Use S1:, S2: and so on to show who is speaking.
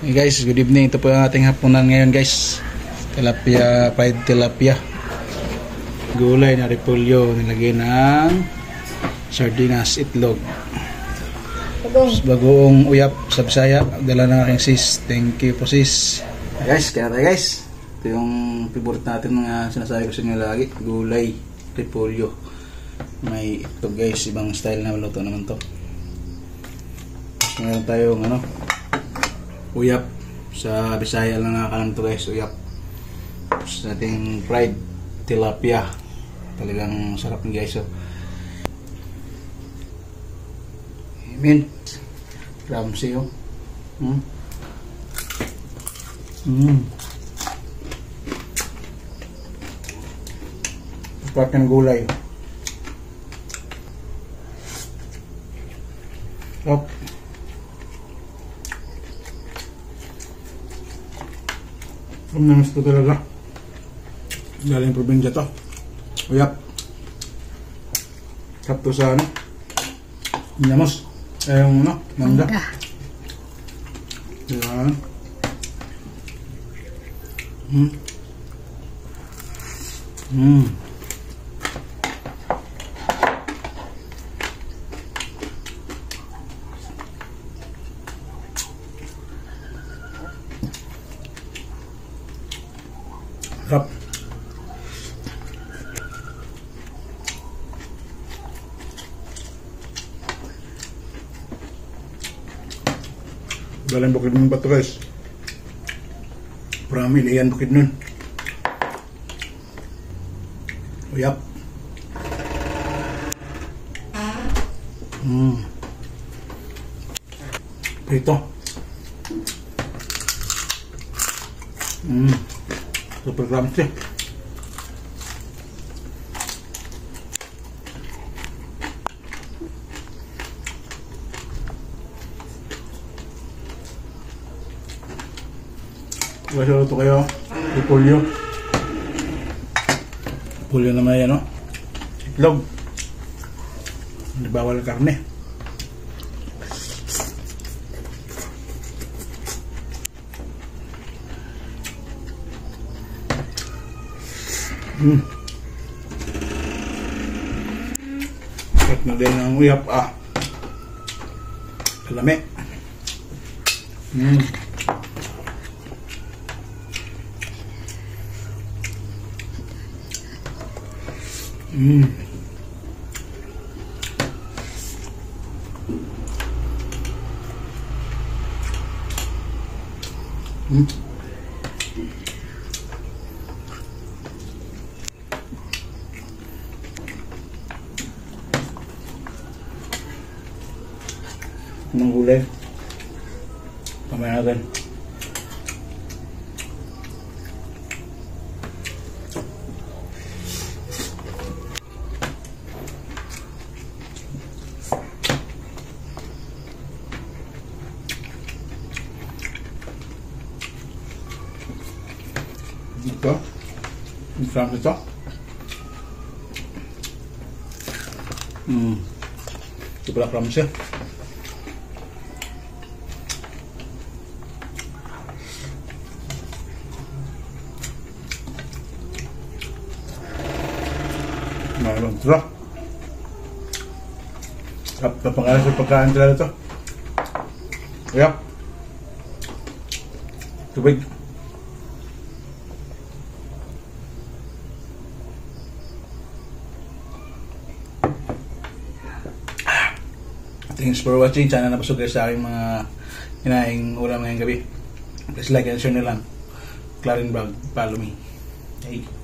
S1: Hey guys, good evening. Ito po ang ating hapunan ngayon guys. Tilapia, fried tilapia. Gulay na repolyo, nilagyan ng sardinas, itlog. Bagoong uyap sa Bisaya. Dala ng aking sis. Thank you po sis. Guys, kaya tayo guys. Ito yung favorite natin mga sinasabi ko sa inyo lagi. Gulay, repolyo. May itlog guys. Ibang style na luto naman to. Meron tayong uyap. Sa Bisaya lang nakakalam to guys, uyap. Sa ating fried tilapia. Talagang sarap ng guys. Mint. Ramsey oh. Sarap ng gulay. Sarap. Namis ko talaga. Galing probinsya to. Uyap. Sarap to sa Namos. Yung mangga. Yan. Sarap. Galing bukid ng bato guys. Prami, liyan bukid nun. Uyap. Prito. Super crunchy. Masarap ito kayo. Repolyo. Repolyo naman yan itlog. Hindi bawal karne. Sarap na din ang uyap kalami. Ng gulay. Kamay natin. Ito. Ang sarap ito. Ito pala crumbs siya. Mayroon ito. Sarap na pangalan sa pagkain talaga ito. Kaya tubig. Thanks for watching. Sana napasok kayo sa aking mga hinaing ulam ngayong gabi. Please like and share na lang. Clarin Vlog, follow me. Hey.